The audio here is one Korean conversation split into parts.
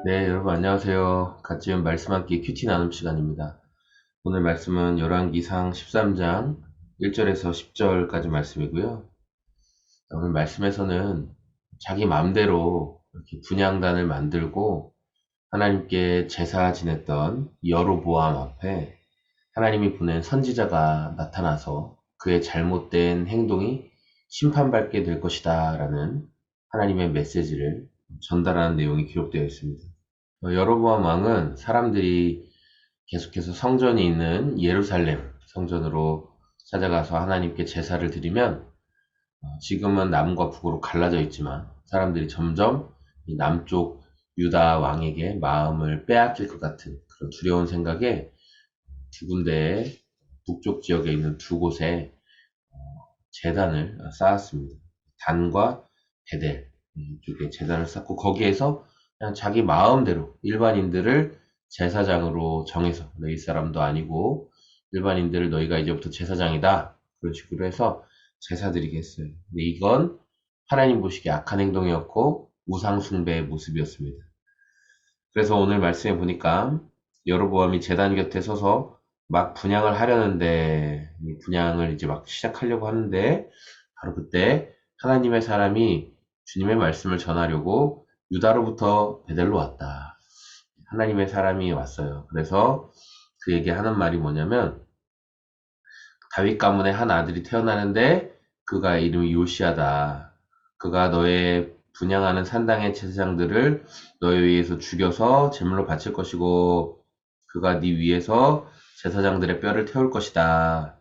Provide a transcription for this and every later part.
네, 여러분 안녕하세요. 같이 말씀 함께 큐티 나눔 시간입니다. 오늘 말씀은 열왕기상 13장 1절에서 10절까지 말씀이고요. 오늘 말씀에서는 자기 마음대로 이렇게 분향단을 만들고 하나님께 제사 지냈던 여로보암 앞에 하나님이 보낸 선지자가 나타나서 그의 잘못된 행동이 심판받게 될 것이다 라는 하나님의 메시지를 전달하는 내용이 기록되어 있습니다. 여로보암 왕은 사람들이 계속해서 성전이 있는 예루살렘 성전으로 찾아가서 하나님께 제사를 드리면 지금은 남과 북으로 갈라져 있지만 사람들이 점점 이 남쪽 유다 왕에게 마음을 빼앗길 것 같은 그런 두려운 생각에 두 군데의 북쪽 지역에 있는 두 곳에 제단을 쌓았습니다. 단과 베델 이쪽에 제단을 쌓고 거기에서 그냥 자기 마음대로 일반인들을 제사장으로 정해서 너희 사람도 아니고 일반인들을 너희가 이제부터 제사장이다 그런 식으로 해서 제사 드리게 했어요. 근데 이건 하나님 보시기에 악한 행동이었고 우상 숭배의 모습이었습니다. 그래서 오늘 말씀해 보니까 여로보암이 제단 곁에 서서 막 분향을 하려는데 이 분향을 이제 막 시작하려고 하는데 바로 그때 하나님의 사람이 주님의 말씀을 전하려고 유다로부터 베델로 왔다. 하나님의 사람이 왔어요. 그래서 그에게 하는 말이 뭐냐면 다윗 가문의 한 아들이 태어나는데 그가 이름이 요시아다. 그가 너의 분향하는 산당의 제사장들을 너에 의해서 죽여서 제물로 바칠 것이고 그가 네 위에서 제사장들의 뼈를 태울 것이다.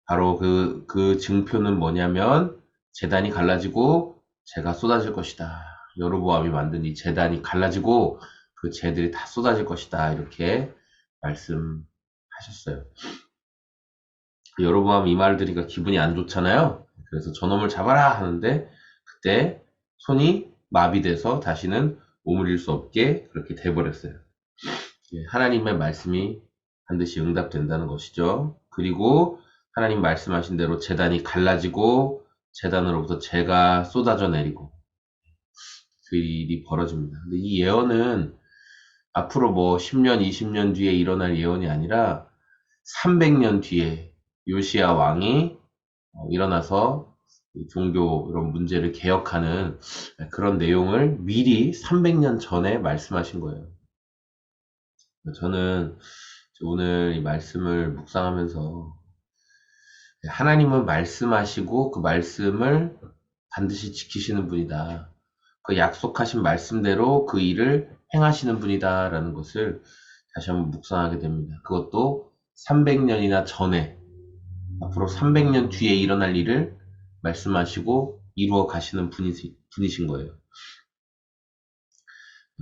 바로 그 증표는 뭐냐면 제단이 갈라지고 재가 쏟아질 것이다. 여로보암이 만든 이 제단이 갈라지고 그 재들이 다 쏟아질 것이다. 이렇게 말씀하셨어요. 여로보암 이 말을 들으니까 기분이 안 좋잖아요. 그래서 저놈을 잡아라 하는데 그때 손이 마비돼서 다시는 오므릴 수 없게 그렇게 돼버렸어요. 하나님의 말씀이 반드시 응답된다는 것이죠. 그리고 하나님 말씀하신 대로 제단이 갈라지고 제단으로부터 재가 쏟아져 내리고 그 일이 벌어집니다. 근데 이 예언은 앞으로 뭐 10년, 20년 뒤에 일어날 예언이 아니라 300년 뒤에 요시야 왕이 일어나서 종교 이런 문제를 개혁하는 그런 내용을 미리 300년 전에 말씀하신 거예요. 저는 오늘 이 말씀을 묵상하면서 하나님은 말씀하시고 그 말씀을 반드시 지키시는 분이다. 그 약속하신 말씀대로 그 일을 행하시는 분이다라는 것을 다시 한번 묵상하게 됩니다. 그것도 300년이나 전에 앞으로 300년 뒤에 일어날 일을 말씀하시고 이루어 가시는 분이신 거예요.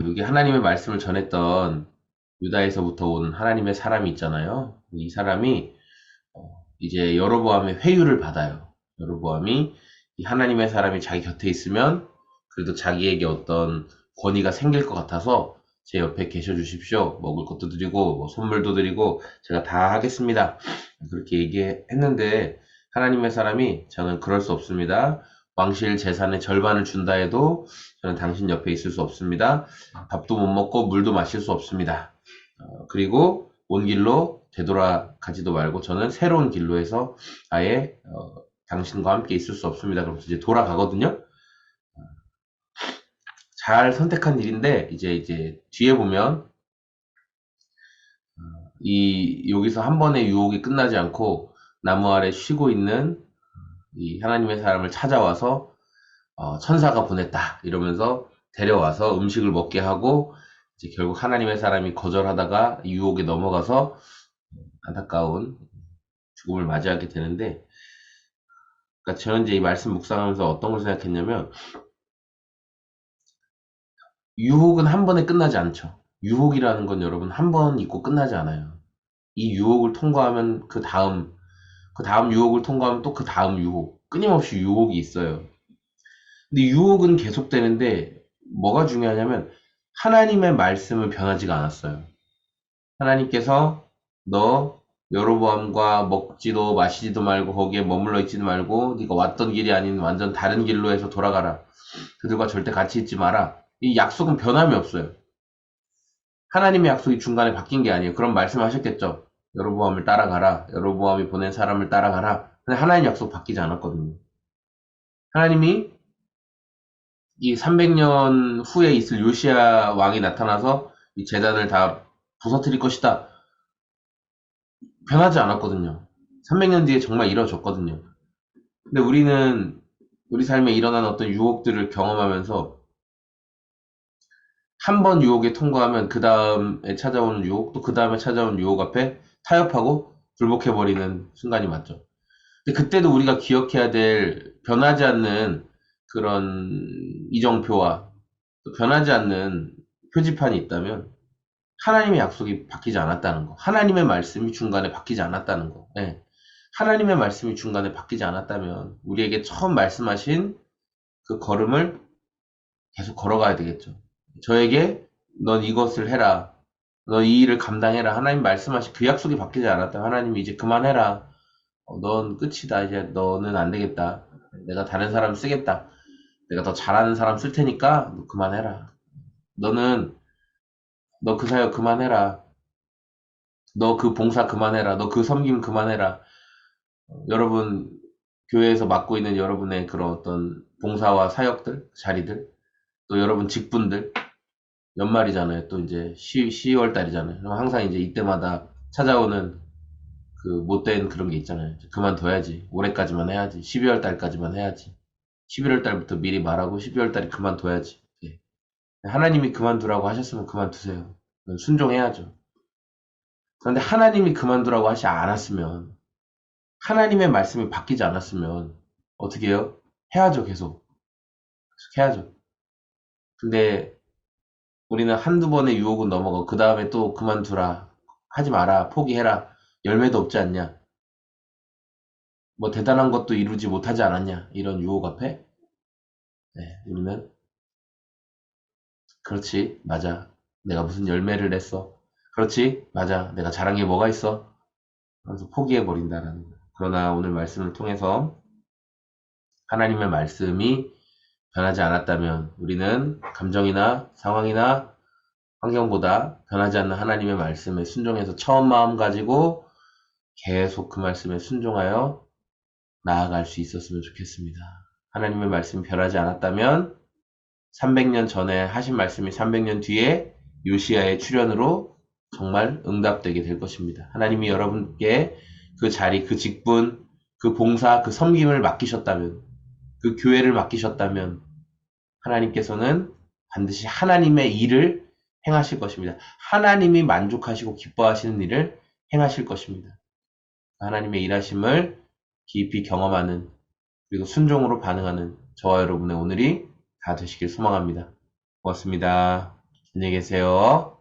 여기 하나님의 말씀을 전했던 유다에서부터 온 하나님의 사람이 있잖아요. 이 사람이 이제 여로보암의 회유를 받아요. 여로보암이 이 하나님의 사람이 자기 곁에 있으면 그래도 자기에게 어떤 권위가 생길 것 같아서 제 옆에 계셔 주십시오. 먹을 것도 드리고 뭐 선물도 드리고 제가 다 하겠습니다. 그렇게 얘기했는데 하나님의 사람이 저는 그럴 수 없습니다. 왕실 재산의 절반을 준다 해도 저는 당신 옆에 있을 수 없습니다. 밥도 못 먹고 물도 마실 수 없습니다. 그리고 온 길로 되돌아가지도 말고 저는 새로운 길로 해서 아예 당신과 함께 있을 수 없습니다. 그러면서 이제 돌아가거든요. 잘 선택한 일인데 이제 뒤에 보면 이 여기서 한 번의 유혹이 끝나지 않고 나무 아래 쉬고 있는 이 하나님의 사람을 찾아와서 천사가 보냈다 이러면서 데려와서 음식을 먹게 하고 이제 결국 하나님의 사람이 거절하다가 유혹에 넘어가서 안타까운 죽음을 맞이하게 되는데, 그러니까 저는 이제 이 말씀 묵상하면서 어떤 걸 생각했냐면, 유혹은 한 번에 끝나지 않죠. 유혹이라는 건 여러분 한 번 있고 끝나지 않아요. 이 유혹을 통과하면 그 다음 유혹을 통과하면 또 그 다음 유혹, 끊임없이 유혹이 있어요. 근데 유혹은 계속되는데, 뭐가 중요하냐면, 하나님의 말씀은 변하지가 않았어요. 하나님께서 너 여로보암과 먹지도 마시지도 말고 거기에 머물러 있지도 말고 네가 왔던 길이 아닌 완전 다른 길로 해서 돌아가라. 그들과 절대 같이 있지 마라. 이 약속은 변함이 없어요. 하나님의 약속이 중간에 바뀐 게 아니에요. 그런 말씀하셨겠죠. 여로보암을 따라가라. 여로보암이 보낸 사람을 따라가라. 근데 하나님 약속 바뀌지 않았거든요. 하나님이 이 300년 후에 있을 요시야 왕이 나타나서 이 제단을 다 부서뜨릴 것이다. 변하지 않았거든요. 300년 뒤에 정말 이뤄졌거든요. 근데 우리는 우리 삶에 일어난 어떤 유혹들을 경험하면서 한 번 유혹에 통과하면 그 다음에 찾아오는 유혹, 또 그 다음에 찾아오는 유혹 앞에 타협하고 굴복해버리는 순간이 맞죠. 근데 그때도 우리가 기억해야 될 변하지 않는 그런 이정표와 또 변하지 않는 표지판이 있다면 하나님의 약속이 바뀌지 않았다는 거. 하나님의 말씀이 중간에 바뀌지 않았다는 거. 예. 하나님의 말씀이 중간에 바뀌지 않았다면 우리에게 처음 말씀하신 그 걸음을 계속 걸어가야 되겠죠. 저에게 넌 이것을 해라. 넌 이 일을 감당해라. 하나님 말씀하신 그 약속이 바뀌지 않았다면 하나님이 이제 그만해라. 넌 끝이다. 이제 너는 안 되겠다. 내가 다른 사람 쓰겠다. 내가 더 잘하는 사람 쓸 테니까 너 그만해라. 너 그 사역 그만해라. 너 그 봉사 그만해라. 너 그 섬김 그만해라. 여러분 교회에서 맡고 있는 여러분의 그런 어떤 봉사와 사역들, 자리들, 또 여러분 직분들, 연말이잖아요. 또 이제 12월 달이잖아요. 그럼 항상 이제 이때마다 찾아오는 그 못된 그런 게 있잖아요. 그만둬야지. 올해까지만 해야지. 12월 달까지만 해야지. 11월 달부터 미리 말하고 12월 달에 그만둬야지. 예. 하나님이 그만두라고 하셨으면 그만두세요. 순종해야죠. 그런데 하나님이 그만두라고 하지 않았으면, 하나님의 말씀이 바뀌지 않았으면 어떻게 해요? 해야죠. 계속 해야죠. 근데 우리는 한두 번의 유혹은 넘어가고 그 다음에 또 그만두라, 하지 마라, 포기해라, 열매도 없지 않냐, 뭐 대단한 것도 이루지 못하지 않았냐, 이런 유혹 앞에 우리는 그렇지, 맞아, 내가 무슨 열매를 냈어, 그렇지, 맞아, 내가 잘한 게 뭐가 있어, 그래서 포기해버린다라는 거예요. 그러나 오늘 말씀을 통해서 하나님의 말씀이 변하지 않았다면 우리는 감정이나 상황이나 환경보다 변하지 않는 하나님의 말씀에 순종해서 처음 마음 가지고 계속 그 말씀에 순종하여 나아갈 수 있었으면 좋겠습니다. 하나님의 말씀이 변하지 않았다면 300년 전에 하신 말씀이 300년 뒤에 요시야의 출현으로 정말 응답되게 될 것입니다. 하나님이 여러분께 그 자리, 그 직분, 그 봉사, 그 섬김을 맡기셨다면, 그 교회를 맡기셨다면 하나님께서는 반드시 하나님의 일을 행하실 것입니다. 하나님이 만족하시고 기뻐하시는 일을 행하실 것입니다. 하나님의 일하심을 깊이 경험하는, 그리고 순종으로 반응하는 저와 여러분의 오늘이 다 되시길 소망합니다. 고맙습니다. 안녕히 계세요.